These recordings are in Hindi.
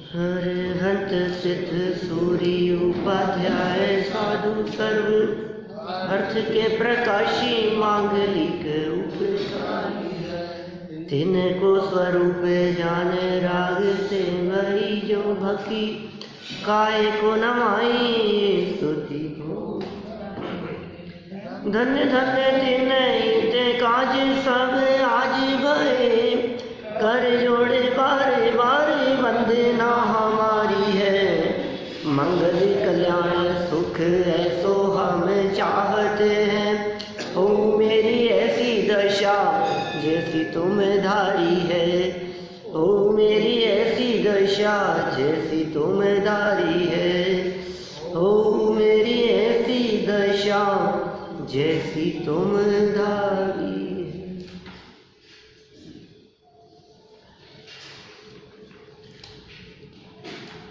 हरिहंत सिद्ध सूर्य उपाध्याय साधु सर्व अर्थ के प्रकाशी मांगलिक तिनको स्वरूप जाने राग से वही जो भक्ति काय को नमाई स्तुति हो। धन्य धन्य तिन काज सब आज भये कर जोड़े बारे बारे वंदना हमारी है। मंगल कल्याण सुख ऐसो हम चाहते हैं। ओ मेरी ऐसी दशा जैसी तुम धारी है। ओ मेरी ऐसी दशा जैसी तुम धारी है। ओ मेरी ऐसी दशा जैसी तुम धारी है।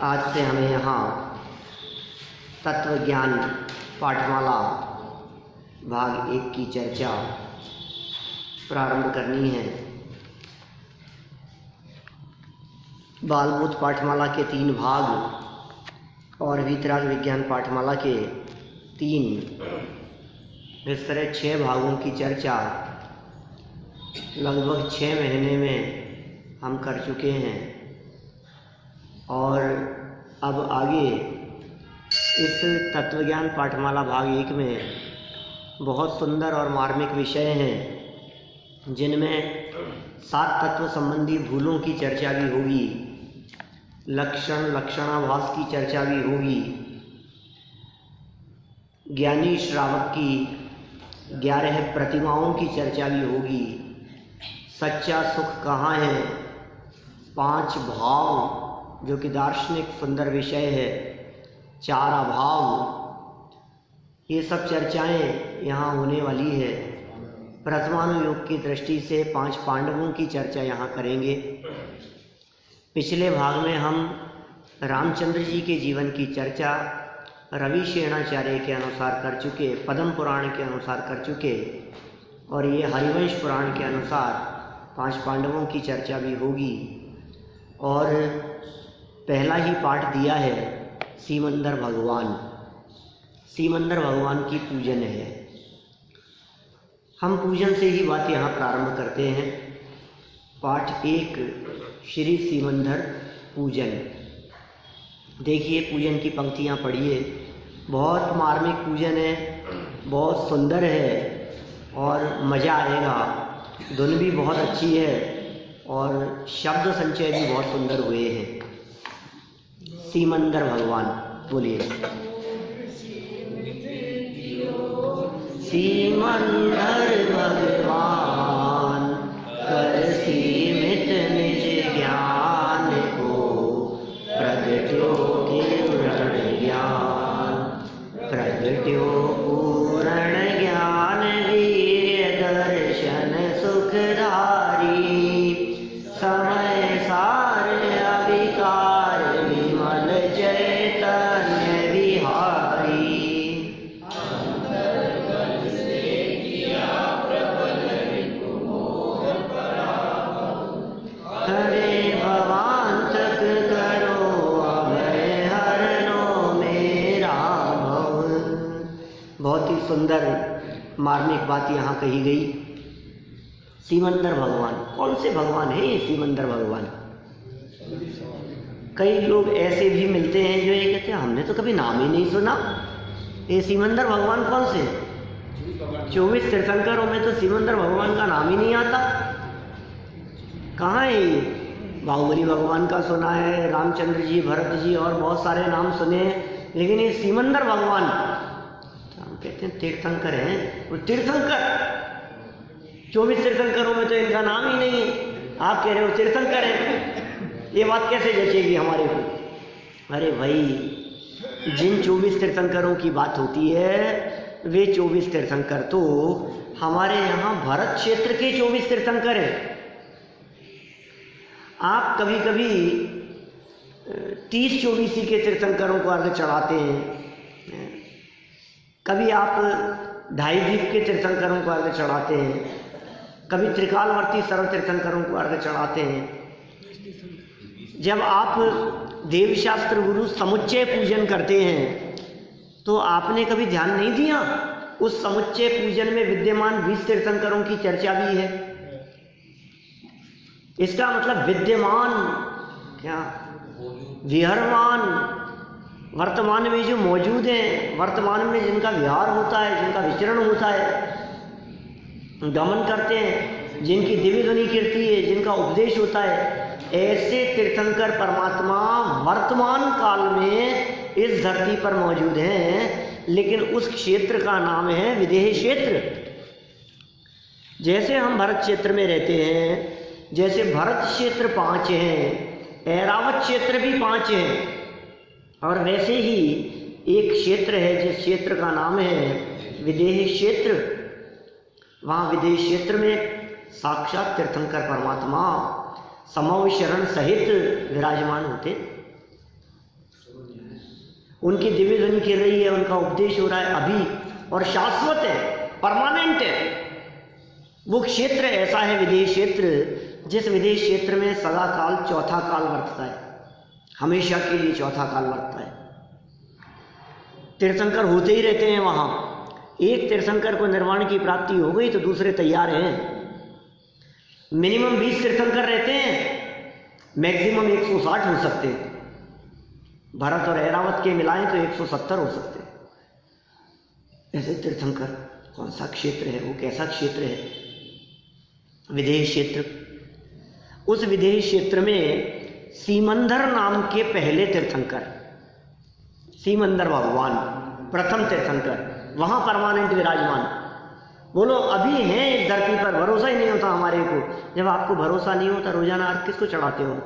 आज से हमें यहाँ तत्व ज्ञान पाठमाला भाग 1 की चर्चा प्रारंभ करनी है। बालबोध पाठमाला के 3 भाग और वीतराग विज्ञान पाठमाला के 3, इस तरह 6 भागों की चर्चा लगभग 6 महीने में हम कर चुके हैं। और अब आगे इस तत्वज्ञान पाठमाला भाग 1 में बहुत सुंदर और मार्मिक विषय हैं, जिनमें 7 तत्व संबंधी भूलों की चर्चा भी होगी, लक्षण लक्षणाभास की चर्चा भी होगी, ज्ञानी श्रावक की 11 प्रतिमाओं की चर्चा भी होगी, सच्चा सुख कहाँ है, 5 भाव जो कि दार्शनिक सुंदर विषय है, 4 अभाव, ये सब चर्चाएं यहाँ होने वाली है। प्रथमानुयोग की दृष्टि से 5 पांडवों की चर्चा यहाँ करेंगे। पिछले भाग में हम रामचंद्र जी के जीवन की चर्चा रवि शेणाचार्य के अनुसार कर चुके, पद्म पुराण के अनुसार कर चुके, और ये हरिवंश पुराण के अनुसार 5 पांडवों की चर्चा भी होगी। और पहला ही पाठ दिया है सीमंदर भगवान। सीमंदर भगवान की पूजन है। हम पूजन से ही बात यहाँ प्रारंभ करते हैं। पाठ 1 श्री सीमंदर पूजन। देखिए पूजन की पंक्तियाँ पढ़िए। बहुत मार्मिक पूजन है, बहुत सुंदर है और मज़ा आएगा। धुन भी बहुत अच्छी है और शब्द संचय भी बहुत सुंदर हुए हैं। सीमंदर भगवान बोलिए। सीमंदर भगवान कर सीमित निज ज्ञान को प्रगट्यो पूर्ण ज्ञान, प्रगट्यो पूर्ण ज्ञान वीर दर्शन सुखधारी, समय सार अविकार विमल चैतन्य विहारी। हरे भवान तक करो अभय हरनो मेरा भव। बहुत ही सुंदर मार्मिक बात यहाँ कही गई। सीमंदर भगवान, कौन से भगवान है ये सीमंदर भगवान? कई लोग ऐसे भी मिलते हैं जो ये कहते हैं हमने तो कभी नाम ही नहीं सुना। ये सीमंदर भगवान कौन से? 24 तीर्थंकरों में तो सीमंदर भगवान का नाम ही नहीं आता। कहाँ है ये? बाहुबली भगवान का सुना है, रामचंद्र जी, भरत जी और बहुत सारे नाम सुने हैं, लेकिन ये सीमंदर भगवान तो हम कहते हैं तीर्थंकर हैं। वो तीर्थंकर 24 तीर्थंकरों में तो इनका नाम ही नहीं है। आप कह रहे हो तीर्थंकर है, ये बात कैसे जचेगी हमारे को? अरे भाई, जिन 24 तीर्थंकरों की बात होती है वे 24 तीर्थंकर तो हमारे यहाँ भरत क्षेत्र के 24 तीर्थंकर हैं। आप कभी कभी 30-24 के तीर्थंकरों को अर्घ चढ़ाते हैं, कभी आप 2.5 दीप के तीर्थंकरों को अर्घ चढ़ाते हैं, कभी त्रिकालवर्ती सर्व तीर्थंकरों को अर्घ चढ़ाते हैं। जब आप देवशास्त्र गुरु समुच्चय पूजन करते हैं तो आपने कभी ध्यान नहीं दिया उस समुच्चय पूजन में विद्यमान 20 तीर्थंकरों की चर्चा भी है। इसका मतलब विद्यमान क्या, विहरमान, वर्तमान में जो मौजूद हैं, वर्तमान में जिनका विहार होता है, जिनका विचरण होता है, गमन करते हैं, जिनकी दिव्य ध्वनि कीर्ति है, जिनका उपदेश होता है, ऐसे तीर्थंकर परमात्मा वर्तमान काल में इस धरती पर मौजूद हैं। लेकिन उस क्षेत्र का नाम है विदेह क्षेत्र। जैसे हम भरत क्षेत्र में रहते हैं, जैसे भरत क्षेत्र 5 हैं, ऐरावत क्षेत्र भी 5 हैं, और वैसे ही एक क्षेत्र है जिस क्षेत्र का नाम है विदेह क्षेत्र। वहाँ विदेह क्षेत्र में साक्षात तीर्थंकर परमात्मा समव शरण सहित विराजमान होते, उनकी दिव्य ध्वनि खेल रही है, उनका उपदेश हो रहा है अभी, और शाश्वत है, परमानेंट है। वो क्षेत्र ऐसा है विदेह क्षेत्र, जिस विदेह क्षेत्र में सदा काल चौथा काल वर्तता है, हमेशा के लिए चौथा काल वर्तता है। तीर्थंकर होते ही रहते हैं वहाँ। एक तीर्थंकर को निर्वाण की प्राप्ति हो गई तो दूसरे तैयार हैं। मिनिमम 20 तीर्थंकर रहते हैं, मैक्सिमम 160 हो सकते हैं। भरत और ऐरावत के मिलाएं तो 170 हो सकते हैं। ऐसे तीर्थंकर कौन सा क्षेत्र है, वो कैसा क्षेत्र है? विदेह क्षेत्र। उस विदेह क्षेत्र में सीमंदर नाम के पहले तीर्थंकर, सीमंदर भगवान प्रथम तीर्थंकर, वहाँ परमानेंट विराजमान। बोलो अभी हैं इस धरती पर, भरोसा ही नहीं होता हमारे को। जब आपको भरोसा नहीं होता रोजाना अर्घ किसको चढ़ाते हो?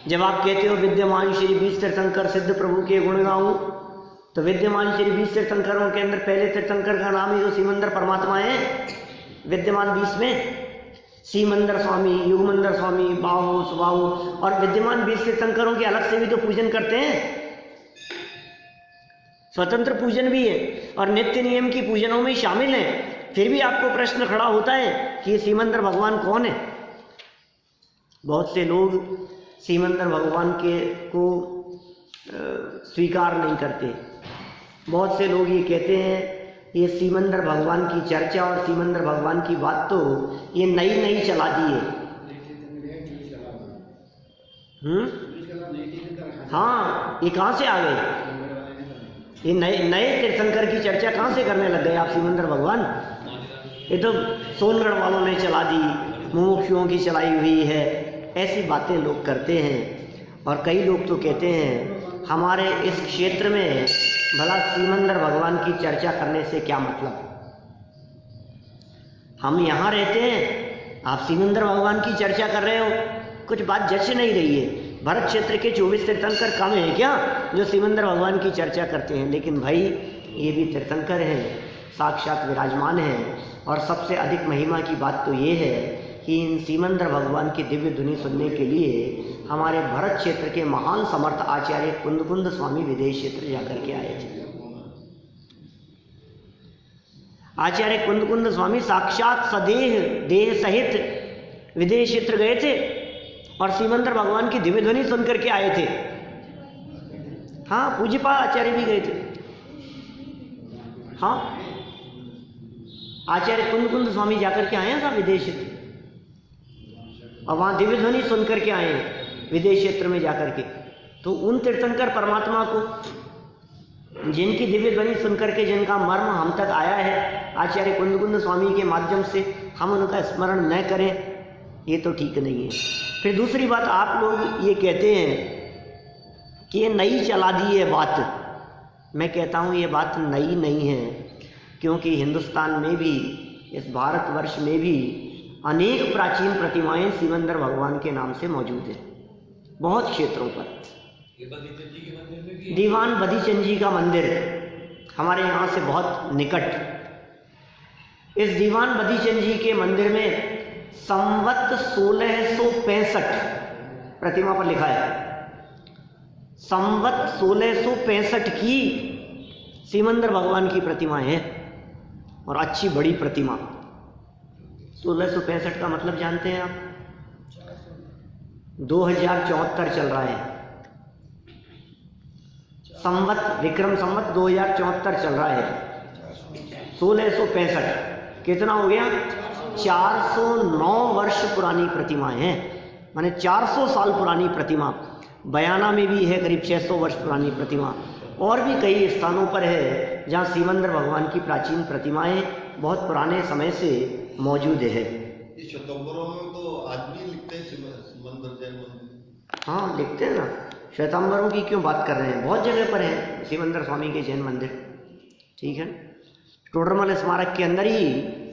जब आप कहते हो विद्यमान श्री 20 तीर्थंकर सिद्ध प्रभु के गुण गाऊं, तो विद्यमान श्री 20 तीर्थंकरों के अंदर पहले तीर्थंकर का नाम ही जो सीमंदर परमात्मा है। विद्यमान 20 में सीमंदर स्वामी, युगमंदर स्वामी, बाहु, सुबाहु, और विद्यमान 20 तीर्थंकरों के अलग से भी तो पूजन करते हैं। स्वतंत्र पूजन भी है और नित्य नियम की पूजनों में शामिल है। फिर भी आपको प्रश्न खड़ा होता है कि ये सीमंदर भगवान कौन है? बहुत से लोग सीमंदर भगवान के को स्वीकार नहीं करते। बहुत से लोग ये कहते हैं ये सीमंदर भगवान की चर्चा और सीमंदर भगवान की बात तो ये नई चला दी है। हाँ, ये कहाँ से आ गए? ये नए तीर्थंकर की चर्चा कहाँ से करने लग गए आप सीमंदर भगवान? ये तो सोनगढ़ वालों ने चला दी, मुमुक्षुओं की चलाई हुई है, ऐसी बातें लोग करते हैं। और कई लोग तो कहते हैं हमारे इस क्षेत्र में भला सीमंदर भगवान की चर्चा करने से क्या मतलब? हम यहाँ रहते हैं, आप सीमंदर भगवान की चर्चा कर रहे हो, कुछ बात जच नहीं रही है। भरत क्षेत्र के 24 तीर्थंकर कम हैं क्या जो सीमंदर भगवान की चर्चा करते हैं? लेकिन भाई ये भी तीर्थंकर हैं, साक्षात विराजमान हैं। और सबसे अधिक महिमा की बात तो ये है कि इन सीमंदर भगवान की दिव्य ध्वनि सुनने के लिए हमारे भरत क्षेत्र के महान समर्थ आचार्य कुंदकुंद स्वामी विदेह क्षेत्र जाकर के आए थे। आचार्य कुंदकुंद स्वामी साक्षात सदेह देह सहित विदेह क्षेत्र गए थे और सीमंदर भगवान की दिव्य ध्वनि सुनकर के आए थे। हाँ, पूज्यपाद आचार्य भी गए थे। हाँ, आचार्य कुंदकुंद स्वामी जाकर के आए हैं साहब विदेश क्षेत्र, और वहाँ दिव्य ध्वनि सुनकर के आए हैं विदेश क्षेत्र में जाकर के। तो उन तीर्थंकर परमात्मा को जिनकी दिव्य ध्वनि सुनकर के जिनका मर्म हम तक आया है आचार्य कुंदकुंद स्वामी के माध्यम से, हम उनका स्मरण न करें, ये तो ठीक नहीं है। फिर दूसरी बात, आप लोग ये कहते हैं कि ये नई चला दी है बात। मैं कहता हूँ ये बात नई नहीं है, क्योंकि हिंदुस्तान में भी, इस भारतवर्ष में भी अनेक प्राचीन प्रतिमाएं सीमंदर भगवान के नाम से मौजूद हैं बहुत क्षेत्रों पर। दीवान बदीचंद जी का मंदिर हमारे यहाँ से बहुत निकट। इस दीवान बदीचंद जी के मंदिर में संवत 1665 प्रतिमा पर लिखा है। संवत 1665 की सीमंदर भगवान की प्रतिमा है, और अच्छी बड़ी प्रतिमा। 1665 का मतलब जानते हैं आप? 2074 चल रहा है, संवत विक्रम संवत 2074 चल रहा है। 1665 कितना हो गया? 409 वर्ष पुरानी प्रतिमाएं हैं, माने 400 साल पुरानी प्रतिमा। बयाना में भी है करीब 600 वर्ष पुरानी प्रतिमा, और भी कई स्थानों पर है जहाँ सीमंदर भगवान की प्राचीन प्रतिमाएं बहुत पुराने समय से मौजूद है। इस श्वेतांबरों में तो आदमी लिखते हैं सीमंदर जैन मंदिर। हाँ लिखते हैं ना, श्वेतांबरों की क्यों बात कर रहे हैं, बहुत जगह पर है सीमंदर स्वामी के जैन मंदिर। ठीक है, टोडरमल स्मारक के अंदर ही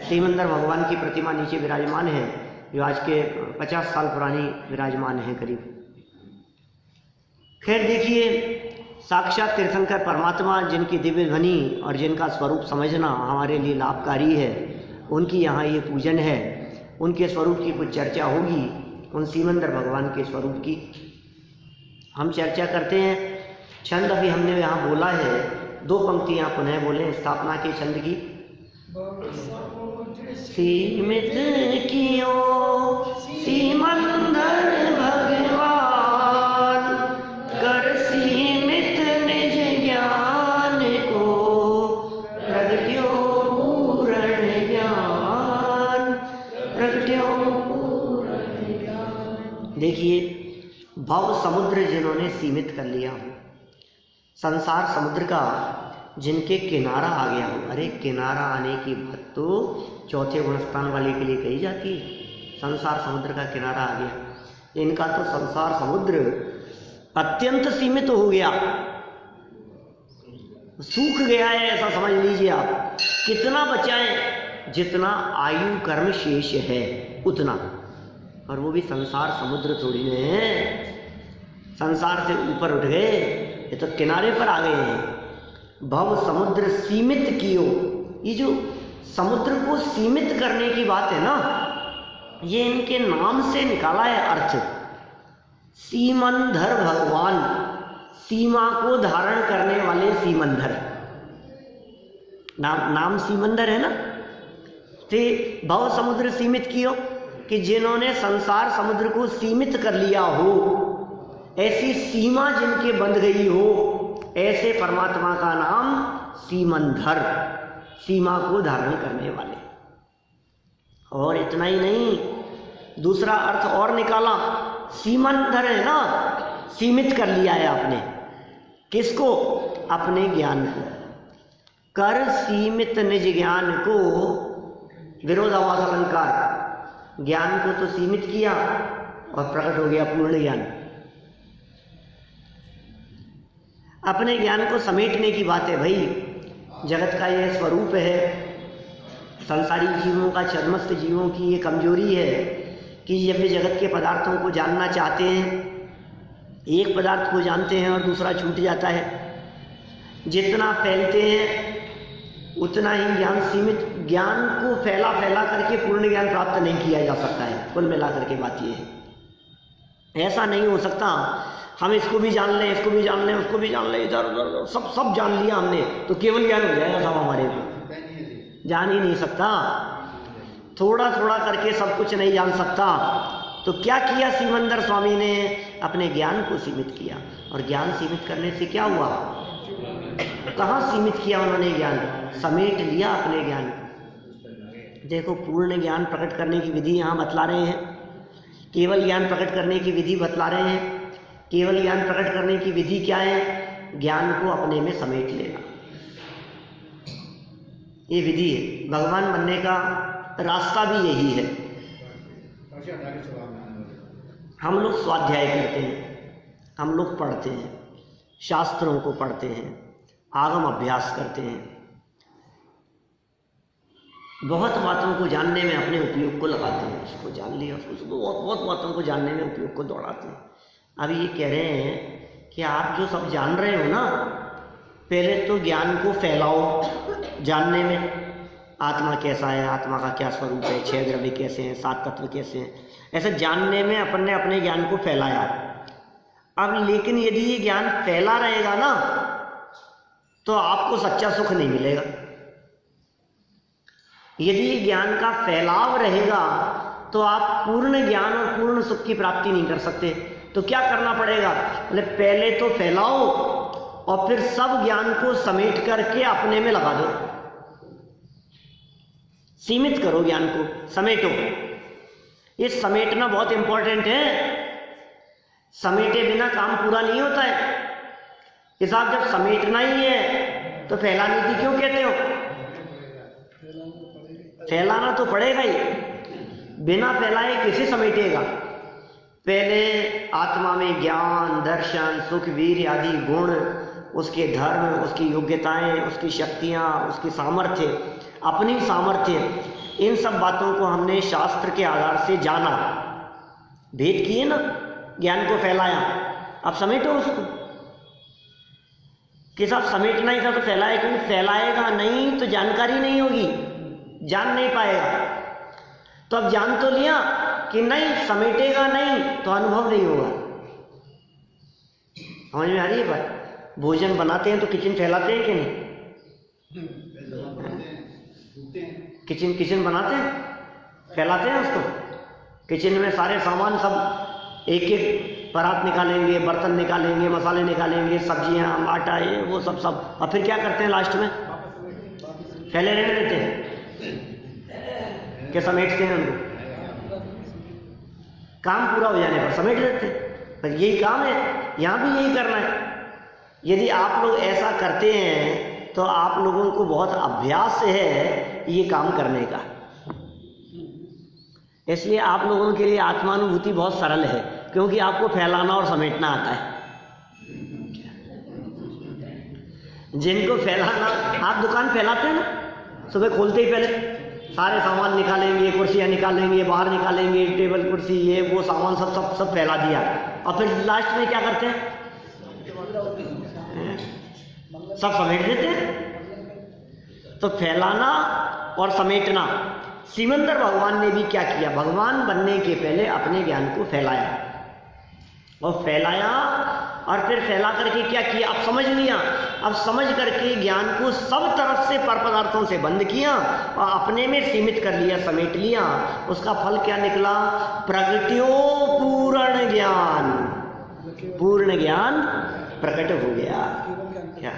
सीमंदर भगवान की प्रतिमा नीचे विराजमान है, जो आज के 50 साल पुरानी विराजमान है करीब। खैर देखिए, साक्षात तीर्थंकर परमात्मा जिनकी दिव्य ध्वनि और जिनका स्वरूप समझना हमारे लिए लाभकारी है, उनकी यहाँ ये पूजन है। उनके स्वरूप की कुछ चर्चा होगी, उन सीमंदर भगवान के स्वरूप की हम चर्चा करते हैं। छंद अभी हमने यहाँ बोला है, 2 पंक्तियाँ पुनः बोलें स्थापना के छंद की। सीमित कियो सीमंदर भगवान, कर सीमित निज ज्ञान को, प्रगट्यो पूर्ण ज्ञान, प्रगट्यो पूर्ण ज्ञान। देखिए, भव समुद्र जिन्होंने सीमित कर लिया, संसार समुद्र का जिनके किनारा आ गया हो। अरे किनारा आने की बात तो चौथे गुणस्थान वाले के लिए कही जाती है, संसार समुद्र का किनारा आ गया। इनका तो संसार समुद्र अत्यंत सीमित हो गया, सूख गया है, ऐसा समझ लीजिए आप। कितना बचाएं? जितना आयु कर्म शेष है उतना, और वो भी संसार समुद्र थोड़ी है, संसार से ऊपर उठ गए, ये तो किनारे पर आ गए हैं। भव समुद्र सीमित कियो, ये जो समुद्र को सीमित करने की बात है ना, ये इनके नाम से निकाला है अर्थ। सीमंधर भगवान, सीमा को धारण करने वाले सीमंधर, नाम सीमंधर है ना। ते भव समुद्र सीमित कियो, कि जिन्होंने संसार समुद्र को सीमित कर लिया हो, ऐसी सीमा जिनके बंध गई हो, ऐसे परमात्मा का नाम सीमंधर, सीमा को धारण करने वाले। और इतना ही नहीं, दूसरा अर्थ और निकाला। सीमंधर है ना, सीमित कर लिया है आपने, किसको? अपने ज्ञान को। कर सीमित निज ज्ञान को, विरोधाभास अलंकार, ज्ञान को तो सीमित किया और प्रकट हो गया पूर्ण ज्ञान। अपने ज्ञान को समेटने की बात है भाई। जगत का यह स्वरूप है, संसारी जीवों का, छद्मस्त जीवों की ये कमजोरी है कि जब वे जगत के पदार्थों को जानना चाहते हैं, एक पदार्थ को जानते हैं और दूसरा छूट जाता है। जितना फैलते हैं उतना ही ज्ञान सीमित, ज्ञान को फैला फैला करके पूर्ण ज्ञान प्राप्त नहीं किया जा सकता है। कुल मिलाकर के बात ये है, ऐसा नहीं हो सकता हम इसको भी जान लें, इसको भी जान लें, उसको भी जान लें, इधर उधर सब जान लिया हमने तो केवल ज्ञान हो जाएगा सब हमारे को। जान ही नहीं सकता, थोड़ा थोड़ा करके सब कुछ नहीं जान सकता। तो क्या किया सीमंदर स्वामी ने? अपने ज्ञान को सीमित किया। और ज्ञान सीमित करने से क्या हुआ? कहाँ सीमित किया उन्होंने ज्ञान? समेट लिया अपने ज्ञान। देखो, पूर्ण ज्ञान प्रकट करने की विधि यहाँ बतला रहे हैं, केवल ज्ञान प्रकट करने की विधि बतला रहे हैं। केवल ज्ञान प्रकट करने की विधि क्या है? ज्ञान को अपने में समेट लेना, ये विधि है। भगवान बनने का रास्ता भी यही है। हम लोग स्वाध्याय करते हैं, हम लोग पढ़ते हैं, शास्त्रों को पढ़ते हैं, आगम अभ्यास करते हैं, बहुत बातों को जानने में अपने उपयोग को लगाते हैं। उसको जान लिया, उसको बहुत बातों को जानने में उपयोग को दौड़ाते हैं। अब ये कह रहे हैं कि आप जो सब जान रहे हो ना, पहले तो ज्ञान को फैलाओ जानने में। आत्मा कैसा है, आत्मा का क्या स्वरूप है, 6 द्रव्य कैसे हैं, 7 तत्व कैसे हैं, ऐसे जानने में अपन ने अपने ज्ञान को फैलाया। अब लेकिन यदि ये ज्ञान फैला रहेगा ना, तो आपको सच्चा सुख नहीं मिलेगा। यदि ज्ञान का फैलाव रहेगा तो आप पूर्ण ज्ञान और पूर्ण सुख की प्राप्ति नहीं कर सकते। तो क्या करना पड़ेगा? बोले पहले तो फैलाओ और फिर सब ज्ञान को समेट करके अपने में लगा दो। सीमित करो ज्ञान को, समेटो। ये समेटना बहुत इंपॉर्टेंट है। समेटे बिना काम पूरा नहीं होता है। कि साहब जब समेटना ही है तो फैलाने की क्यों कहते हो? फैलाना तो पड़ेगा ही, बिना फैलाए किसे समेटेगा? पहले आत्मा में ज्ञान, दर्शन, सुख, वीर आदि गुण, उसके धर्म, उसकी योग्यताएं, उसकी शक्तियां, उसकी सामर्थ्य, अपनी सामर्थ्य, इन सब बातों को हमने शास्त्र के आधार से जाना, भेद किए ना, ज्ञान को फैलाया। अब समेटो उसको। कि साहब समेटना ही था तो फैलाए क्यों? फैलाएगा नहीं तो जानकारी नहीं होगी, जान नहीं पाएगा। तो अब जान तो लिया कि नहीं, समेटेगा नहीं तो अनुभव नहीं होगा। समझ में आ रही है बात? भोजन बनाते हैं तो किचन फैलाते हैं कि नहीं? किचन बनाते हैं, फैलाते हैं उसको। किचन में सारे सामान सब एक एक परात निकालेंगे, बर्तन निकालेंगे, मसाले निकालेंगे, सब्जियां, आटा, ये वो सब। और फिर क्या करते हैं लास्ट में? फैले रहने देते हैं कि समेटते हैं उनको। काम पूरा हो जाने पर समेट देते हैं। पर यही काम है, यहाँ भी यही करना है। यदि आप लोग ऐसा करते हैं तो आप लोगों को बहुत अभ्यास है ये काम करने का। इसलिए आप लोगों के लिए आत्मानुभूति बहुत सरल है, क्योंकि आपको फैलाना और समेटना आता है। जिनको फैलाना, आप दुकान फैलाते हैं ना, सुबह खोलते ही पहले सारे सामान निकालेंगे, कुर्सियाँ निकालेंगे, बाहर निकालेंगे, टेबल कुर्सी ये वो सामान सब फैला दिया। और फिर लास्ट में क्या करते हैं? सब समेट देते हैं। तो फैलाना और समेटना, सिमंदर भगवान ने भी क्या किया? भगवान बनने के पहले अपने ज्ञान को फैलाया और फिर फैला करके क्या किया? अब समझ लिया। अब समझ करके ज्ञान को सब तरफ से पर पदार्थों से बंद किया और अपने में सीमित कर लिया, समेट लिया। उसका फल क्या निकला? प्रगट्यो पूर्ण ज्ञान। पूर्ण ज्ञान प्रकट हो गया। क्या?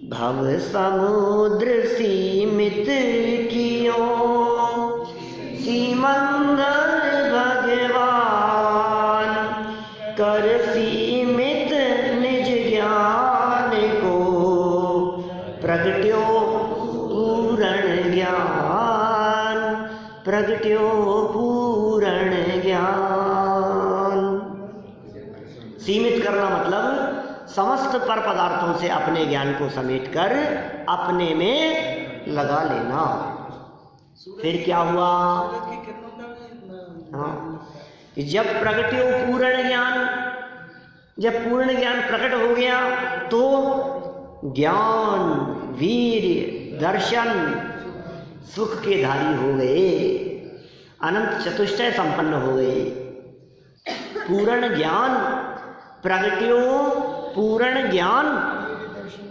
भव समुद्र सीमित कियो सीमंदर भगवान, कर सीमित निज ज्ञान को प्रगट्यो पूर्ण ज्ञान। प्रगट्यो पूर्ण ज्ञान। सीमित करना मतलब समस्त पर पदार्थों से अपने ज्ञान को समेटकर अपने में लगा लेना। फिर क्या हुआ? हाँ, कि जब प्रगट्यो पूर्ण ज्ञान, जब पूर्ण ज्ञान प्रकट हो गया तो ज्ञान, वीर, दर्शन, सुख के धारी हो गए, अनंत चतुष्टय संपन्न हो गए। पूर्ण ज्ञान, प्रगट्यो पूर्ण ज्ञान,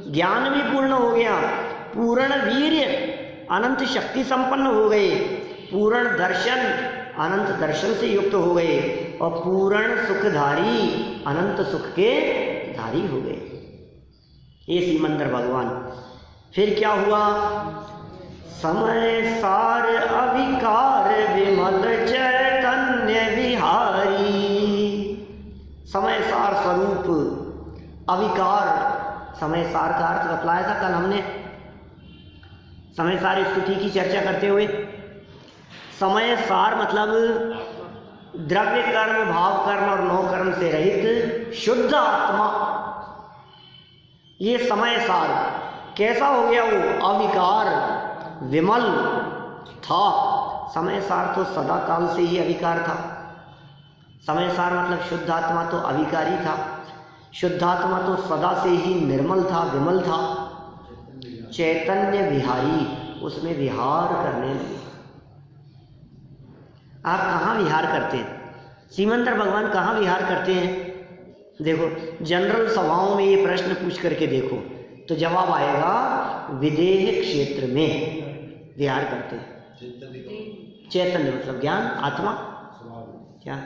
ज्ञान भी पूर्ण हो गया। पूर्ण वीर्य, अनंत शक्ति संपन्न हो गए। पूर्ण दर्शन, अनंत दर्शन से युक्त हो गए। और पूर्ण सुखधारी, अनंत सुख के धारी हो गए। ये सिमंदर भगवान। फिर क्या हुआ? समय सार अविकार विमल चैतन्य विहारी। समय सार स्वरूप अविकार, समय सार का अर्थ बतलाया था कल हमने। समय सार स्तुति की चर्चा करते हुए, समय सार मतलब द्रव्य कर्म, भाव कर्म और नौ कर्म से रहित शुद्ध आत्मा। ये समय सार कैसा हो गया? वो अविकार, विमल था। समय सार तो सदा काल से ही अविकार था। समय सार मतलब शुद्ध आत्मा तो अविकारी था। शुद्धात्मा तो सदा से ही निर्मल था, विमल था। चैतन्य विहारी, उसमें विहार करने लगे। आप कहाँ विहार करते हैं? सिमंदर भगवान कहाँ विहार करते हैं? देखो, जनरल सभाओं में ये प्रश्न पूछ करके देखो तो जवाब आएगा विदेह क्षेत्र में विहार करते हैं। चैतन्य मतलब ज्ञान, आत्मा, क्या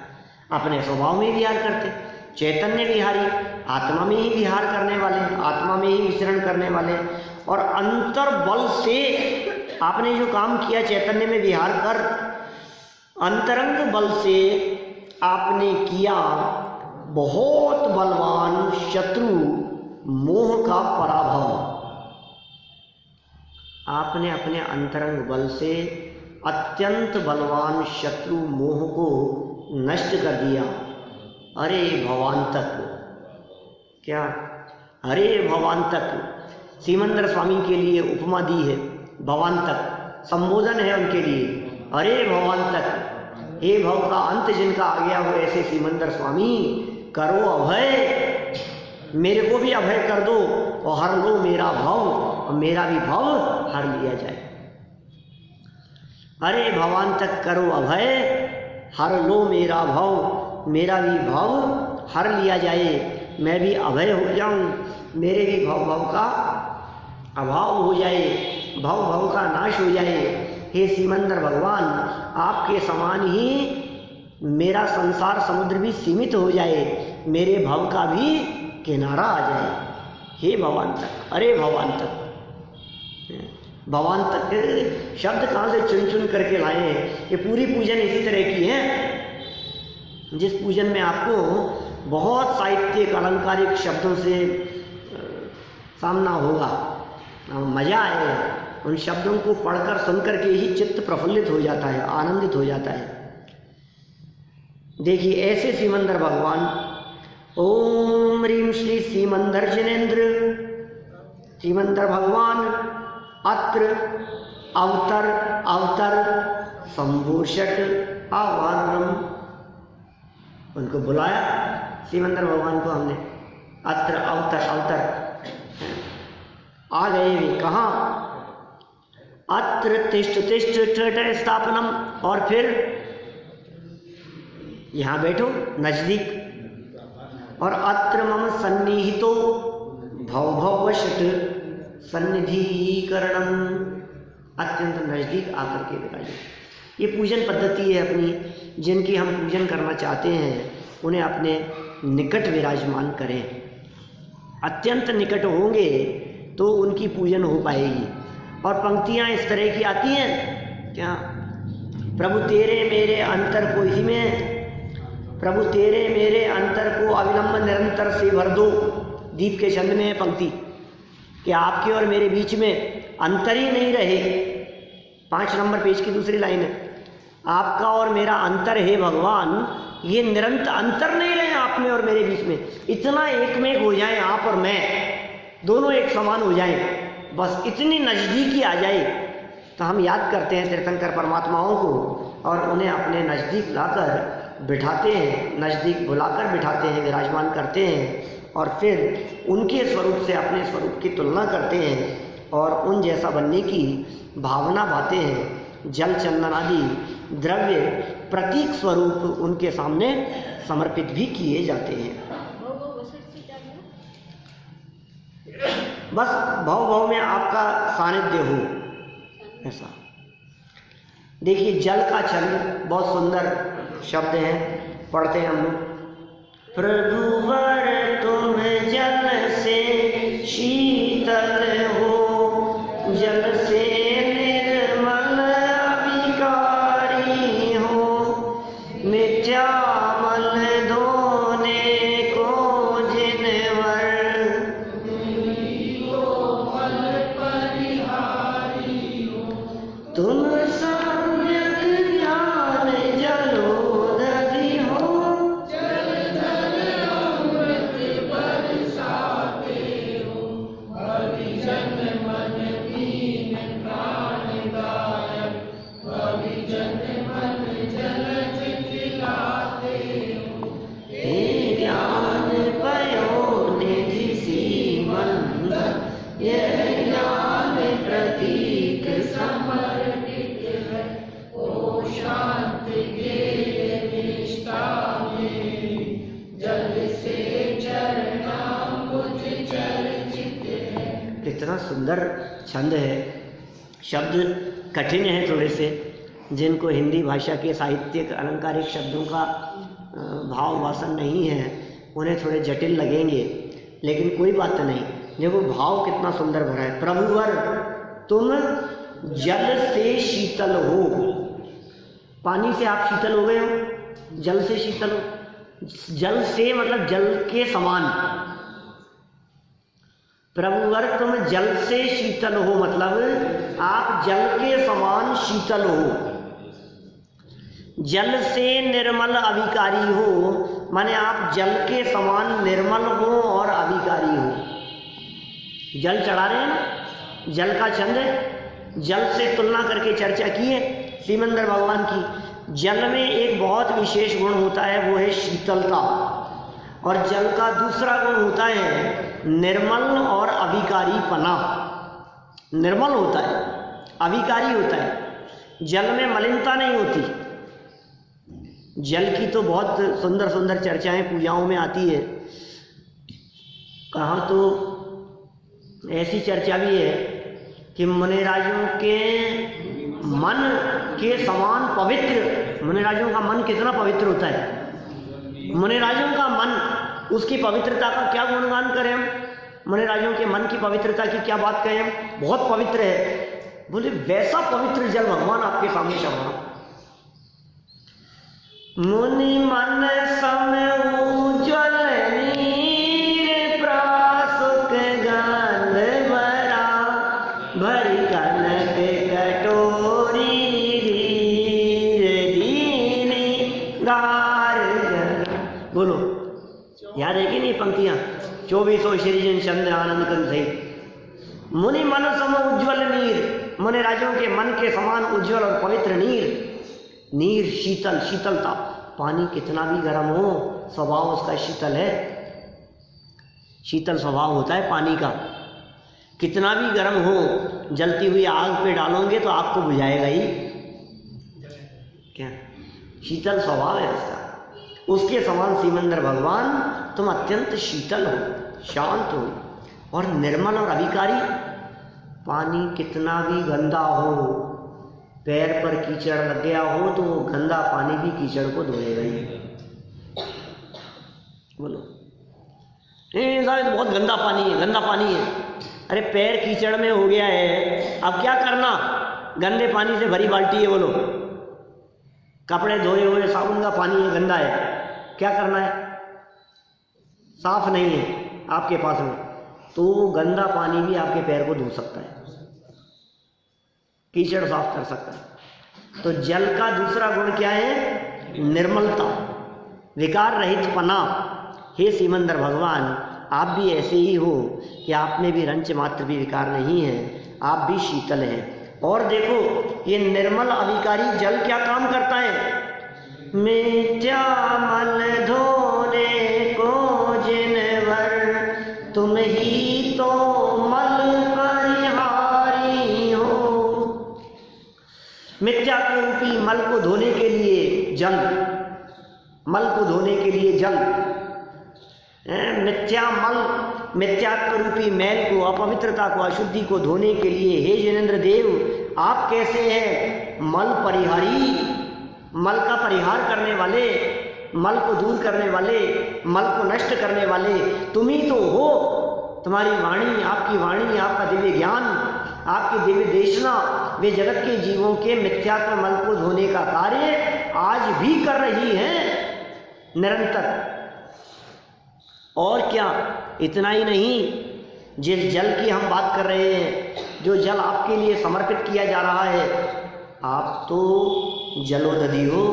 अपने स्वभाव में विहार करते, चैतन्य विहारी, आत्मा में ही विहार करने वाले, आत्मा में ही विचरण करने वाले। और अंतर बल से आपने जो काम किया चैतन्य में विहार कर, अंतरंग बल से आपने किया बहुत बलवान शत्रु मोह का पराभव। आपने अपने अंतरंग बल से अत्यंत बलवान शत्रु मोह को नष्ट कर दिया। अरे भवांतक, क्या अरे भवांतक सीमंदर स्वामी के लिए उपमा दी है, भवांतक संबोधन है उनके लिए। अरे भवांतक, हे भव का अंत जिनका आ गया हो ऐसे सीमंदर स्वामी, करो अभय, मेरे को भी अभय कर दो और हर लो मेरा भव, और मेरा भी भव हर लिया जाए। अरे भवांतक करो अभय, हर लो मेरा भव, मेरा भी भव हर लिया जाए, मैं भी अभय हो जाऊं, मेरे भी भव का अभाव हो जाए, भव का नाश हो जाए। हे सीमंदर भगवान, आपके समान ही मेरा संसार समुद्र भी सीमित हो जाए, मेरे भव का भी किनारा आ जाए। हे भवांतक, अरे भवांतक, भवांतक शब्द कहाँ से चुन चुन करके लाए हैं। ये पूरी पूजन इसी तरह की है जिस पूजन में आपको बहुत साहित्यिक अलंकारिक शब्दों से सामना होगा, मजा आएगा। उन शब्दों को पढ़कर सुनकर के ही चित्त प्रफुल्लित हो जाता है, आनंदित हो जाता है। देखिए ऐसे सीमंदर भगवान, ओम ह्रीं श्री सीमंदर जिनेन्द्र, सीमंदर भगवान अत्र अवतर अवतर संभूषट आवाहनम। उनको बुलाया सीमंदर भगवान को हमने, अत्र अवतर अवतर आ गए वे कहाँ, अत्र तिष्ठ तिष्ठ ठठ स्थापनम, और फिर यहाँ बैठो नजदीक, और अत्र मम सन्निहितो भव भवशट सन्निधिकरणम, अत्यंत नजदीक आकर के विराजे। ये पूजन पद्धति है अपनी, जिनकी हम पूजन करना चाहते हैं उन्हें अपने निकट विराजमान करें। अत्यंत निकट होंगे तो उनकी पूजन हो पाएगी। और पंक्तियाँ इस तरह की आती हैं, क्या प्रभु तेरे मेरे अंतर को, इसी में प्रभु तेरे मेरे अंतर को अविलंब निरंतर से भर दो, दीप के छंद में है पंक्ति कि आपके और मेरे बीच में अंतर ही नहीं रहे। 5 नंबर पेज की दूसरी लाइन है, आपका और मेरा अंतर है भगवान, ये निरंतर अंतर नहीं रहे आप में और मेरे बीच में, इतना एक में एक हो जाए आप और मैं, दोनों एक समान हो जाएं, बस इतनी नज़दीकी आ जाए। तो हम याद करते हैं तीर्थंकर परमात्माओं को और उन्हें अपने नज़दीक लाकर बिठाते हैं, नज़दीक बुलाकर बिठाते हैं, विराजमान करते हैं, और फिर उनके स्वरूप से अपने स्वरूप की तुलना करते हैं और उन जैसा बनने की भावना बातें हैं। जल चंदन आदि द्रव्य प्रतीक स्वरूप उनके सामने समर्पित भी किए जाते हैं। बस भव भव में आपका सानिध्य हो, ऐसा। देखिए जल का छंद बहुत सुंदर शब्द है, पढ़ते हैं हम लोग। प्रभुवर तुम जल से शीतल हो, जल से निर्मल अभिकारी हो, मिथ्या मल धोने को जिनवर, तुम सम्यक ज्ञान जलोदधि हो, कितना सुंदर छंद है। शब्द कठिन है थोड़े से, जिनको हिंदी भाषा के साहित्यिक अलंकारिक शब्दों का भाव वासन नहीं है उन्हें थोड़े जटिल लगेंगे, लेकिन कोई बात नहीं। देखो भाव कितना सुंदर भरा है। प्रभुवर तुम जल से शीतल हो, पानी से आप शीतल हो गए हो, जल से शीतल हो। जल से मतलब जल के समान। प्रभुवर तुम जल से शीतल हो मतलब आप जल के समान शीतल हो। जल से निर्मल अभिकारी हो माने आप जल के समान निर्मल हो और अभिकारी हो। जल चढ़ा रहे हैं ना, जल का छंद है, जल से तुलना करके चर्चा की है सिमंदर भगवान की। जल में एक बहुत विशेष गुण होता है, वो है शीतलता, और जल का दूसरा गुण होता है निर्मल और अभिकारीपना। निर्मल होता है, अभिकारी होता है, जल में मलिनता नहीं होती। जल की तो बहुत सुंदर सुंदर चर्चाएं पूजाओं में आती है। कहाँ तो ऐसी चर्चा भी है कि मुनिराजों के मन के समान पवित्र, मुनिराजों का मन कितना पवित्र होता है। मुनिराजों का मन, उसकी पवित्रता का क्या गुणगान करें हम, मुनिराजों के मन की पवित्रता की क्या बात कहें हम, बहुत पवित्र है। बोले वैसा पवित्र जल भगवान आपके सामने चढ़ा। मुनि मन सम उज्ज्वल नीर प्रासुक गंध भरा, भरी कनक कटोरी धीर दीनी गार जरा। बोलो याद है कि नहीं पंक्तियां? 2400 श्रीजन चंद आनंद कंद सहित। मुनि मन सम उज्ज्वल नीर, मुनि राजों के मन के समान उज्ज्वल और पवित्र नीर। नीर शीतल, शीतलता। पानी कितना भी गर्म हो स्वभाव उसका शीतल है, शीतल स्वभाव होता है पानी का। कितना भी गर्म हो, जलती हुई आग पे डालोगे तो आग को बुझाएगा ही, क्या शीतल स्वभाव है उसका। उसके समान सिमंदर भगवान तुम अत्यंत शीतल हो, शांत हो और निर्मल और अभिकारी। पानी कितना भी गंदा हो, पैर पर कीचड़ लग गया हो तो गंदा पानी भी कीचड़ को धोएगा ही। बोलो बहुत गंदा पानी है, गंदा पानी है। अरे पैर कीचड़ में हो गया है, अब क्या करना? गंदे पानी से भरी बाल्टी है, बोलो कपड़े धोए हुए साबुन का पानी है, गंदा है, क्या करना है? साफ नहीं है आपके पास में, तो गंदा पानी भी आपके पैर को धो सकता है, कीचड़ साफ कर सकता है। तो जल का दूसरा गुण क्या है? निर्मलता, विकार रहित पना। हे सिमंदर भगवान आप भी ऐसे ही हो कि आप में भी रंच मात्र भी विकार नहीं है, आप भी शीतल हैं। और देखो ये निर्मल अभिकारी जल क्या काम करता है? मिथ्या मल धोने को जिनवर, तुम ही तो मल परिहारी हो। मिथ्या रूपी मल को धोने के लिए जल, मल को धोने के लिए जल, मिथ्या मल, मिथ्यात्व रूपी मैल को, अपवित्रता को, अशुद्धि को धोने के लिए हे जिनेंद्र देव आप कैसे हैं? मल परिहारी, मल का परिहार करने वाले, मल को दूर करने वाले, मल को नष्ट करने वाले तुम ही तो हो। तुम्हारी वाणी, आपकी वाणी, आपका दिव्य ज्ञान, आपकी दिव्य देशना वे जगत के जीवों के मिथ्यात्व मल को धोने का कार्य आज भी कर रही हैं निरंतर। और क्या, इतना ही नहीं, जिस जल की हम बात कर रहे हैं, जो जल आपके लिए समर्पित किया जा रहा है, आप तो जलोदधि हो।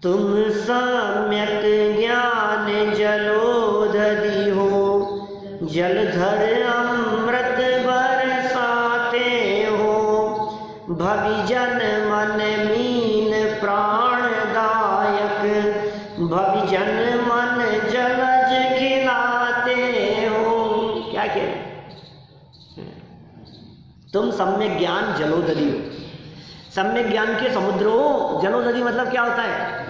तुम सम्यक ज्ञान जलोदधि हो, जलधर अमृत बरसाते हो, भविजन मन मीन प्राणदायक, भविजन मन जलज खिलाते हो। क्या कह रहे? तुम सम्यक ज्ञान जलोदधि हो, सम्यक ज्ञान के समुद्र हो। जलोदधि मतलब क्या होता है?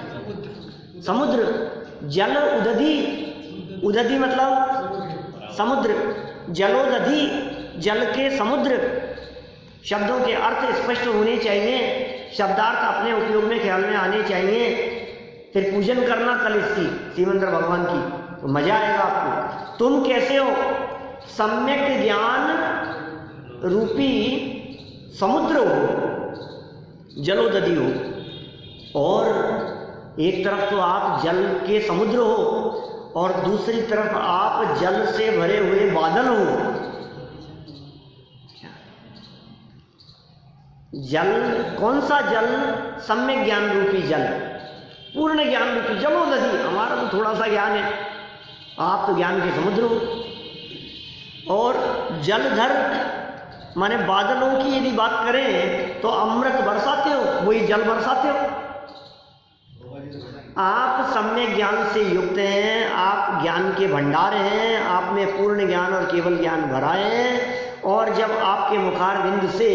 समुद्र। जल उदधि, उदधि मतलब समुद्र, जलोदधि जल के समुद्र। शब्दों के अर्थ स्पष्ट होने चाहिए, शब्दार्थ अपने उपयोग में ख्याल में आने चाहिए। फिर पूजन करना कल इसकी सीमंदर भगवान की, तो मजा आएगा आपको। तुम कैसे हो? सम्यक ज्ञान रूपी समुद्र हो, जलोदधि हो। और एक तरफ तो आप जल के समुद्र हो और दूसरी तरफ आप जल से भरे हुए बादल हो। जल, कौन सा जल? सम्यक ज्ञान रूपी जल, पूर्ण ज्ञान रूपी जलोदधि। हमारा तो थोड़ा सा ज्ञान है, आप तो ज्ञान के समुद्र हो। और जलधर माने बादलों की यदि बात करें तो अमृत बरसाते हो, वही जल बरसाते हो। आप सम्यक ज्ञान से युक्त हैं, आप ज्ञान के भंडार हैं, आप में पूर्ण ज्ञान और केवल ज्ञान भरा है। और जब आपके मुखारविंद से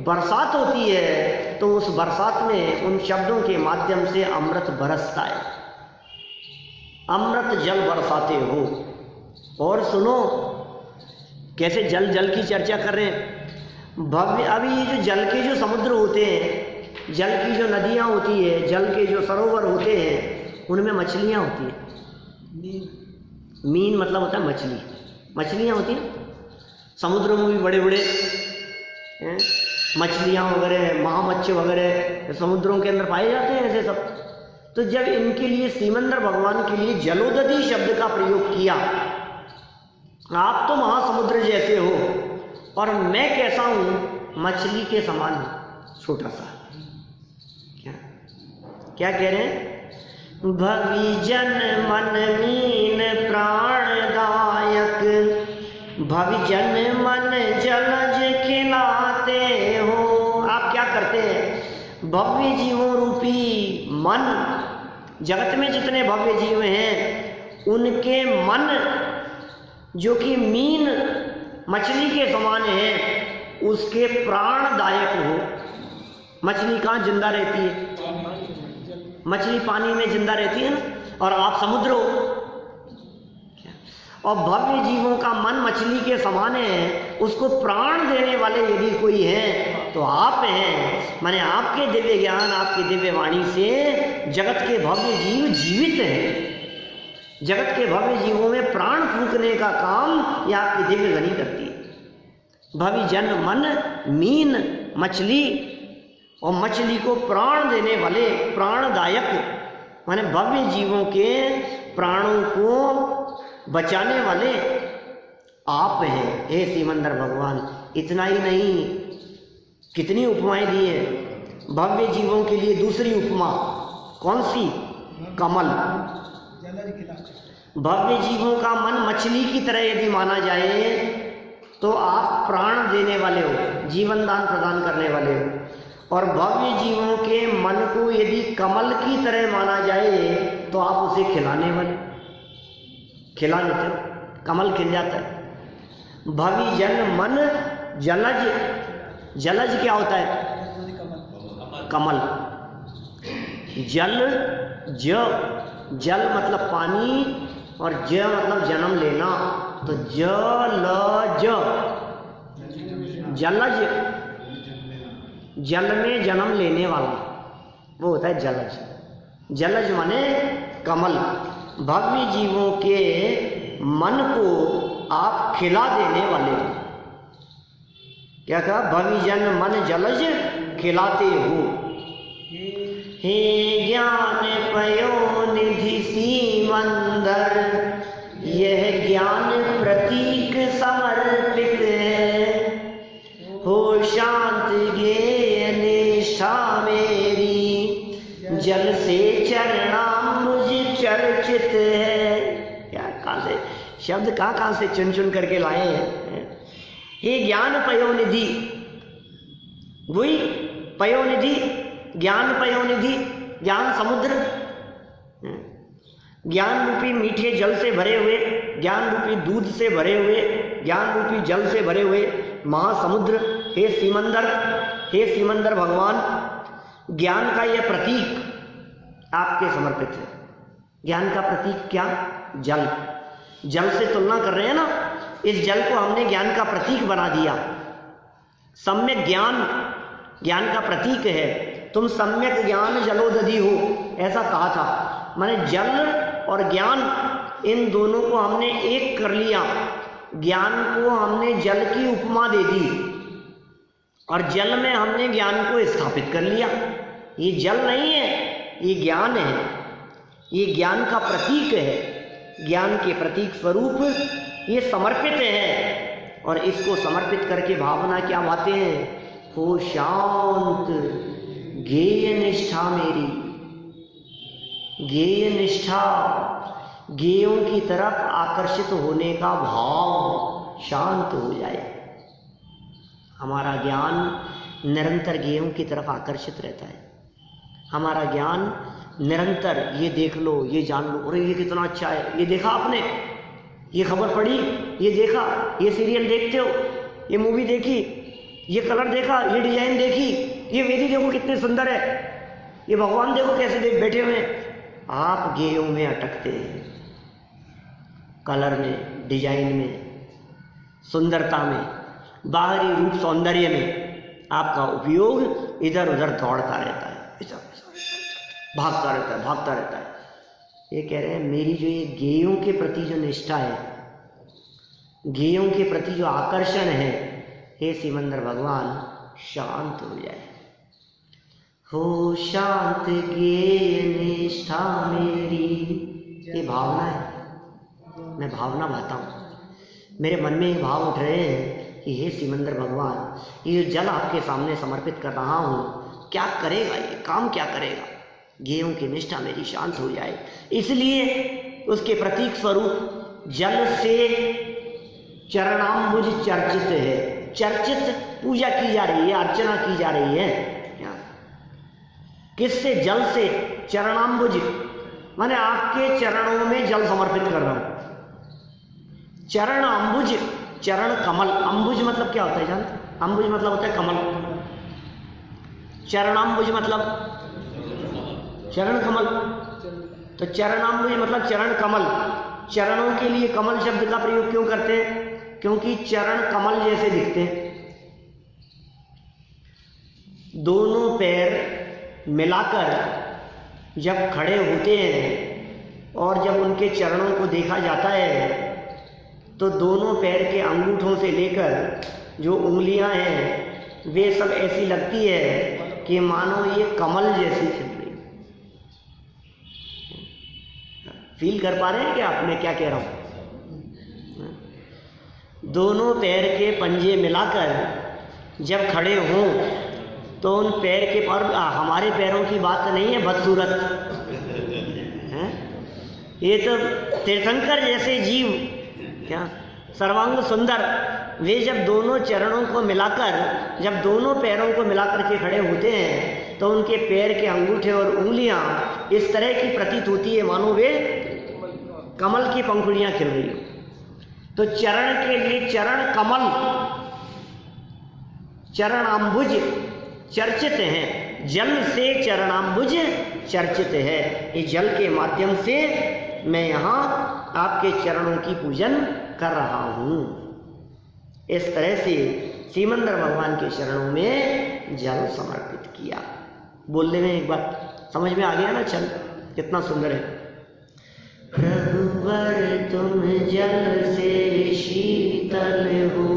बरसात होती है तो उस बरसात में उन शब्दों के माध्यम से अमृत बरसता है, अमृत जल बरसाते हो। और सुनो कैसे जल जल की चर्चा कर रहे हैं। भव्य, अभी ये जो जल के जो समुद्र होते हैं, जल की जो नदियाँ होती है, जल के जो सरोवर होते हैं, उनमें मछलियाँ होती हैं। मीन मतलब होता है मछली, मछलियाँ होती हैं। समुद्रों में भी बड़े बड़े मछलियाँ वगैरह, महामच्छ वगैरह समुद्रों के अंदर पाए जाते हैं ऐसे सब। तो जब इनके लिए सीमंदर भगवान के लिए जलोदधि शब्द का प्रयोग किया, आप तो महासमुद्र जैसे हो और मैं कैसा हूं? मछली के समान हूं, छोटा सा। क्या कह रहे हैं? भविजन मन मीन प्राणदायक, भविजन मन जलज खिलाते हो। आप क्या करते हैं? भव्य जीवों रूपी मन, जगत में जितने भव्य जीव हैं उनके मन जो कि मीन मछली के समान है, उसके प्राणदायक हो। मछली कहाँ जिंदा रहती है? मछली पानी में जिंदा रहती है ना, और आप समुद्र हो। और भव्य जीवों का मन मछली के समान है, उसको प्राण देने वाले यदि कोई है तो आप हैं। माने आपके दिव्य ज्ञान, आपकी दिव्य वाणी से जगत के भव्य जीव जीवित हैं। जगत के भव्य जीवों में प्राण फूंकने का काम यह आपकी दिव्य वाणी करती है। भव्य जन मन मीन मछली, और मछली को प्राण देने वाले, प्राणदायक माने भव्य जीवों के प्राणों को बचाने वाले आप हैं हे सीमंदर भगवान। इतना ही नहीं, कितनी उपमाएं दी है भव्य जीवों के लिए। दूसरी उपमा कौन सी? कमल। भव्य जीवों का मन मछली की तरह यदि माना जाए तो आप प्राण देने वाले हो, जीवन दान प्रदान करने वाले हो। और भव्य जीवों के मन को यदि कमल की तरह माना जाए तो आप उसे खिलाने वाले, खिला देते हो, कमल खिल जाता है। भव्य जन मन जलज, जलज क्या होता है? कमल। जल, जल मतलब पानी और ज मतलब जन्म लेना, तो जलज, जलज जल में जन्म लेने वाला, वो होता है जलज। जलज माने कमल। भव्य जीवों के मन को आप खिला देने वाले। क्या कहा? भव्य जन मन जलज खिलाते हो। हे ज्ञान पयो निधि सीमंदर, यह ज्ञान प्रतीक समर्पित है। हो शांत ज्ञेय निष्ठा मेरी, जल से चरणाम्बुज चर्चित है। क्या कहाँ से शब्द कहाँ से चुन चुन करके लाए हैं। हे ज्ञान पयोनिधि, वही पयोनिधि, ज्ञान पयोनिधि, ज्ञान समुद्र, ज्ञान रूपी मीठे जल से भरे हुए, ज्ञान रूपी दूध से भरे हुए, ज्ञान रूपी जल से भरे हुए महासमुद्र। हे सीमंदर, हे सीमंदर भगवान, ज्ञान का यह प्रतीक आपके समर्पित है। ज्ञान का प्रतीक क्या? जल। जल से तुलना कर रहे हैं ना, इस जल को हमने ज्ञान का प्रतीक बना दिया। सम्यक ज्ञान ज्ञान का प्रतीक है। तुम सम्यक ज्ञान जलोदधि हो, ऐसा कहा था। माने जल और ज्ञान इन दोनों को हमने एक कर लिया। ज्ञान को हमने जल की उपमा दे दी और जल में हमने ज्ञान को स्थापित कर लिया। ये जल नहीं है, ये ज्ञान है, ये ज्ञान का प्रतीक है। ज्ञान के प्रतीक स्वरूप ये समर्पित है और इसको समर्पित करके भावना क्या बातें हैं? हो शांत गेय निष्ठा मेरी, गेय निष्ठा, गेयों की तरफ आकर्षित होने का भाव शांत हो जाए। हमारा ज्ञान निरंतर गेयों की तरफ आकर्षित रहता है। हमारा ज्ञान निरंतर ये देख लो, ये जान लो, अरे ये कितना अच्छा है, ये देखा आपने, ये खबर पढ़ी, ये देखा, ये सीरियल देखते हो, ये मूवी देखी, ये कलर देखा, ये डिजाइन देखी, ये वेदी देखो कितने सुंदर है, ये भगवान देखो कैसे बैठे हुए हैं। आप गेयों में अटकते हैं, कलर में, डिजाइन में, सुंदरता में, बाहरी रूप सौंदर्य में आपका उपयोग इधर उधर दौड़ता रहता है, भागता रहता है, भागता रहता है। ये कह रहे हैं मेरी जो ये गेयों के प्रति जो निष्ठा है, गेयों के प्रति जो आकर्षण है, हे सिमंदर भगवान शांत हो जाए। हो शांत गेय निष्ठा मेरी, ये भावना है। मैं भावना भाता हूँ, मेरे मन में ये भाव उठ रहे हैं कि हे सिमंदर भगवान, ये जल आपके सामने समर्पित कर रहा हूँ, क्या करेगा, ये काम क्या करेगा? गेयों की निष्ठा मेरी शांत हो जाए। इसलिए उसके प्रतीक स्वरूप जल से चरणाम्बुज चर्चित है। चर्चित पूजा की जा रही है, अर्चना की जा रही है। किससे? जल से। चरणाम्बुज माने आपके चरणों में जल समर्पित कर रहा हूं। चरण अम्बुज, चरण कमल। अम्बुज मतलब क्या होता है जानते? अम्बुज मतलब होता है कमल। चरणाम्बुज मतलब चरण कमल। तो चरणाम्बुज मतलब चरण कमल। चरणों के लिए कमल शब्द का प्रयोग क्यों करते हैं? क्योंकि चरण कमल जैसे दिखते हैं। दोनों पैर मिलाकर जब खड़े होते हैं और जब उनके चरणों को देखा जाता है तो दोनों पैर के अंगूठों से लेकर जो उंगलियां हैं वे सब ऐसी लगती है कि मानो ये कमल जैसी खिल रही। फील कर पा रहे हैं क्या आप? मैं क्या कह रहा हूं? दोनों पैर के पंजे मिलाकर जब खड़े हों तो उन पैर के पर हमारे पैरों की बात नहीं है, बदसूरत है। ये तो तीर्थंकर जैसे जीव, क्या सर्वांग सुंदर, वे जब दोनों चरणों को मिलाकर, जब दोनों पैरों को मिलाकर के खड़े होते हैं तो उनके पैर के अंगूठे और उंगलियां इस तरह की प्रतीत होती है मानो वे कमल की पंखुड़ियां खिल रही हो। तो चरण के लिए चरण कमल, चरणाम्बुज चर्चित हैं। जल से चरणाम्बुज चर्चित है। इस जल के माध्यम से मैं यहाँ आपके चरणों की पूजन कर रहा हूँ। इस तरह से सिमंदर भगवान के चरणों में जल समर्पित किया। बोलने में एक बात समझ में आ गया ना? चल कितना सुंदर है। प्रभुवर तुम जल से शीतल हो,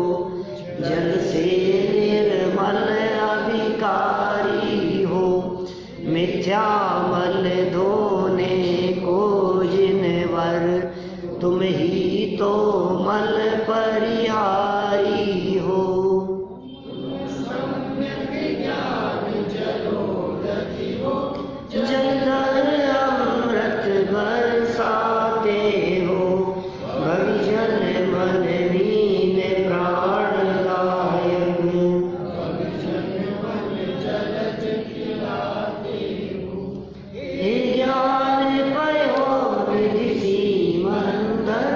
जल से निर्मल अभिकारी हो, मिथ्या मल धोने को जिनवर, तुम ही तो मल परिहारी हो। जलधर अमृत बरसाते हो, भविजन मन लीन प्राणदायक, हे ज्ञान पयो विधि सीमंदर,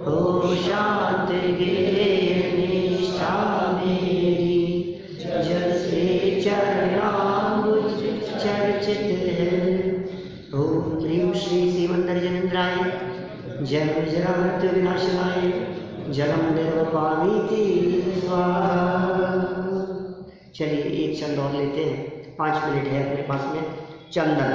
हो शांत गेय निष्ठा मेरी, जल से चरणाम्बुज चर्चित है। ओम ह्रीं श्री सिमंदर जनेन्द्राय जय जरा मृत्यु विनाशनाय जलम निर्वपामीति स्वाहा। चलिए एक छंद और लेते हैं, 5 मिनट है अपने पास में। चंदन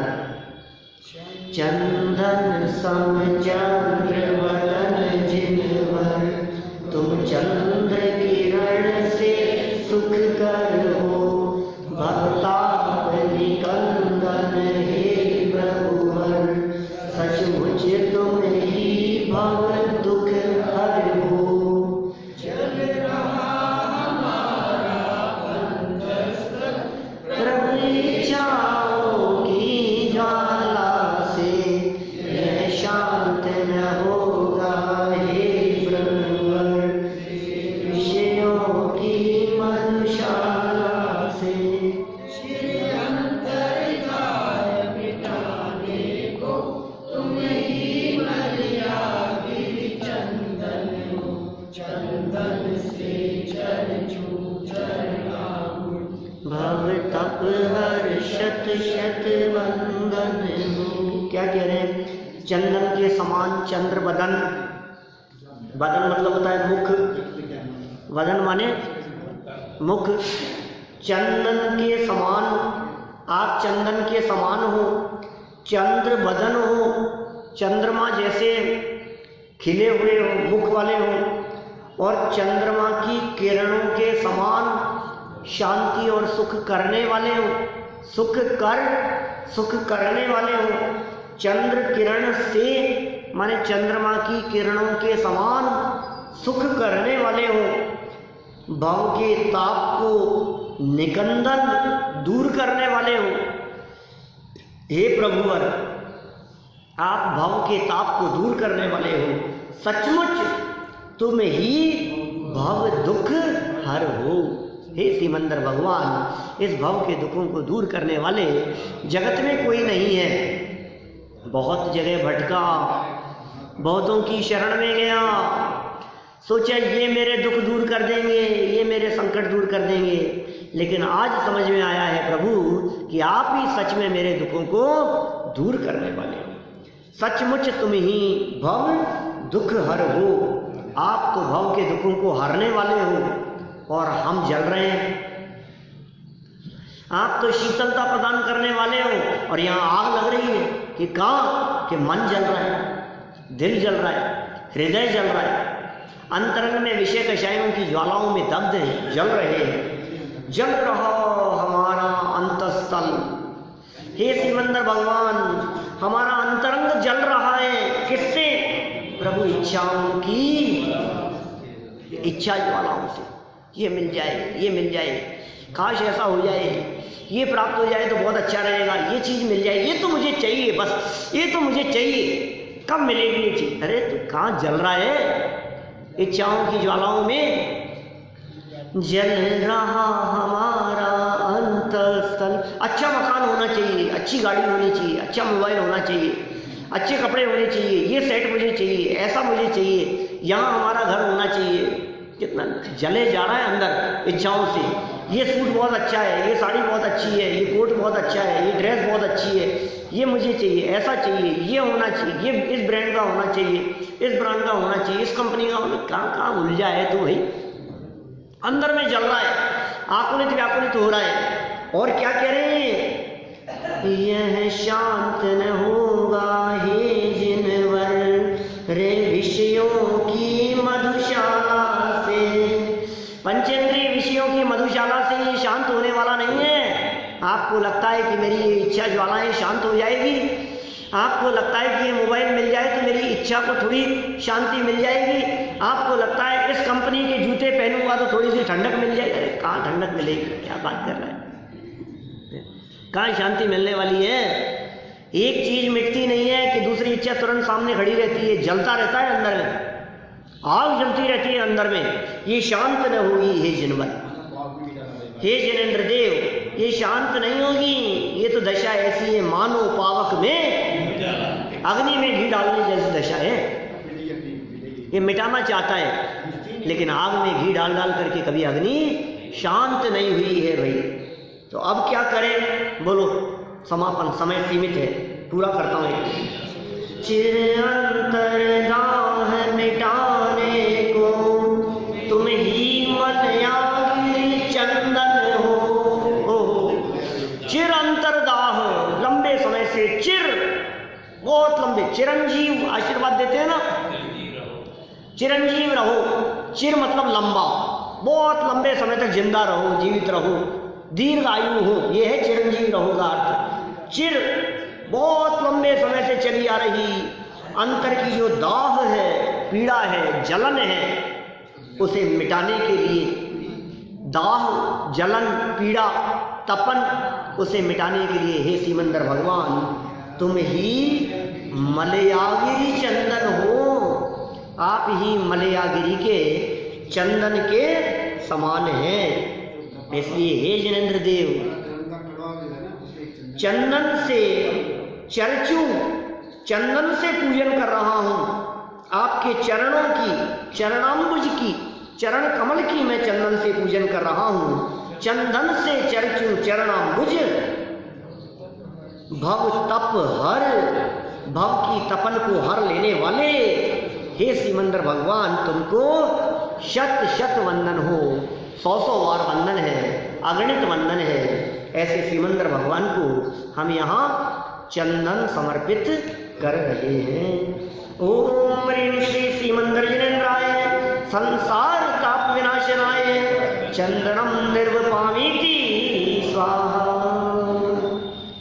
चंदन सम चंद्र वदन जिनवर, तुम चंद्र किरण से सुख करो, भक्ताप निकंदन हे प्रभुवर, सचमुच तुम ही भव दुख हरो। चल रहा हमारा अंतस्तल, प्रभु इच्छाओं की ज्वाला से, यह शांत न होगा हे प्रभुवर, विषयों की मधुशाला से। श्री अंतर्गाय मिटाने को तुम ही मलिया गिरि चंदन हो, चंदन से चर छू चरणागुण, भव तप हर शत शत वंदन हो। क्या कह रहे हैं? चंदन के समान चंद्र बदन, बदन मतलब होता है मुख, वदन माने मुख। चंदन के समान, आप चंदन के समान हो, चंद्र बदन हो, चंद्रमा जैसे खिले हुए हो, मुख वाले हो, और चंद्रमा की किरणों के समान शांति और सुख करने वाले हो, सुख करने वाले हो। चंद्र किरण से माने चंद्रमा की किरणों के समान सुख करने वाले हो, भव के ताप को निकंदन दूर करने वाले हो। हे प्रभुवर, आप भव के ताप को दूर करने वाले हो, सचमुच तुम ही भव दुख हर हो। हे सिमंदर भगवान, इस भव के दुखों को दूर करने वाले जगत में कोई नहीं है। बहुत जगह भटका, बहुतों की शरण में गया, सोचा ये मेरे दुख दूर कर देंगे, ये मेरे संकट दूर कर देंगे, लेकिन आज समझ में आया है प्रभु कि आप ही सच में मेरे दुखों को दूर करने वाले हो। सचमुच तुम ही भव दुख हर हो, आप तो भव के दुखों को हरने वाले हो, और हम जल रहे हैं। आप तो शीतलता प्रदान करने वाले हो, और यहाँ आग लग रही है कि कहाँ, कि मन जल रहा है, दिल जल रहा है, हृदय जल रहा है, अंतरंग में विषय कषायों की ज्वालाओं में दग्ध है, जल रहे हैं। जल रहा हमारा अंतस्थल, हे सिमंदर भगवान, हमारा अंतरंग जल रहा है। किससे? प्रभु इच्छाओं की इच्छा ज्वालाओं से। ये मिल जाए, ये मिल जाए, काश ऐसा हो जाए, ये प्राप्त हो जाए तो बहुत अच्छा रहेगा, ये चीज़ मिल जाए, ये तो मुझे चाहिए, बस ये तो मुझे चाहिए। कब मिलेगी ये चीज़? अरे तू कहाँ जल रहा है? इच्छाओं की ज्वालाओं में जल रहा हमारा अंतस्थल। अच्छा मकान होना चाहिए, अच्छी गाड़ी होनी चाहिए, अच्छा मोबाइल होना चाहिए, अच्छे कपड़े होने चाहिए, ये सेट मुझे चाहिए, ऐसा मुझे चाहिए, यहाँ हमारा घर होना चाहिए। कितना जले जा रहा है अंदर इच्छाओं से। ये सूट बहुत अच्छा है, ये साड़ी बहुत अच्छी है, ये कोट बहुत अच्छा है, ये ड्रेस बहुत अच्छी है, ये मुझे चाहिए, ऐसा चाहिए, ये होना चाहिए, ये इस ब्रांड का होना चाहिए, इस ब्रांड का होना चाहिए, इस कंपनी का होना। कहाँ उलझा है तो भाई, अंदर में जल रहा है, आकुलित व्याकुलित हो रहा है। और क्या कह रहे हैं? यह शांत न होगा हे जिनवर, रे विषयों की मधुशाला से। पंचेंद्रिय विषयों की मधुशाला से ये शांत होने वाला नहीं है। आपको लगता है कि मेरी ये इच्छा ज्वालाएं शांत हो जाएगी, आपको लगता है कि ये मोबाइल मिल जाए तो मेरी इच्छा को थोड़ी शांति मिल जाएगी, आपको लगता है इस कंपनी के जूते पहनूंगा तो थोड़ी सी ठंडक मिल जाएगी। अरे कहाँ ठंडक मिलेगी? क्या बात कर रहा है? कहाँ शांति मिलने वाली है? एक चीज मिटती नहीं है कि दूसरी इच्छा तुरंत सामने खड़ी रहती है, जलता रहता है अंदर में, आग जलती रहती है अंदर में। ये शांत न होगी हे जिनवर, हे जिनेंद्र देव, ये शांत नहीं होगी। ये तो दशा ऐसी है मानो पावक में अग्नि में घी डालने जैसी दशा है। ये मिटाना चाहता है, लेकिन आग में घी डाल डाल करके कभी अग्नि शांत नहीं हुई है भाई। तो अब क्या करें? बोलो, समापन समय सीमित है, पूरा करता हूँ। चिर अंतरदाह मिटाने को तुम ही मलयागिरी चंदन हो। चिर अंतरदाह, लंबे समय से, चिर बहुत लंबे, चिरंजीव आशीर्वाद देते हैं ना, चिरंजीव रहो, चिर मतलब लंबा, बहुत लंबे समय तक जिंदा रहो, जीवित रहो, दीर्घ आयु हो, ये है चिरंजीव रहो का अर्थ। चिर बहुत लंबे समय से चली आ रही अंतर की जो दाह है, पीड़ा है, जलन है, उसे मिटाने के लिए, दाह, जलन, पीड़ा, तपन, उसे मिटाने के लिए हे सिमंदर भगवान तुम ही मलयागिरी चंदन हो, आप ही मलयागिरी के चंदन के समान हैं। इसलिए हे जिनेंद्र देव, चंदन से चर्चू, चंदन से पूजन कर रहा हूं, आपके चरणों की, चरणाम्बुज की, चरण कमल की मैं चंदन से पूजन कर रहा हूं। चंदन से चर्चू चरणाम्बुज, भव तप हर, भव की तपन को हर लेने वाले हे सिमंदर भगवान तुमको शत शत वंदन हो, 100 बार वंदन है, अगणित वंदन है। ऐसे सिमंदर भगवान को हम यहाँ चंदन समर्पित कर रहे हैं। ओम ह्रीं श्री सिमंदर जिनेन्द्राय संसार ताप विनाशनाय चंदनम निर्वपामीति स्वाहा।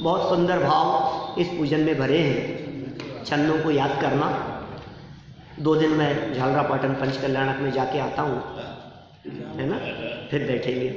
बहुत सुंदर भाव इस पूजन में भरे हैं। छंदों को याद करना। 2 दिन मैं झालरापाटन पंचकल्याणक में जाके आता हूँ, है ना, फिर बैठेंगे।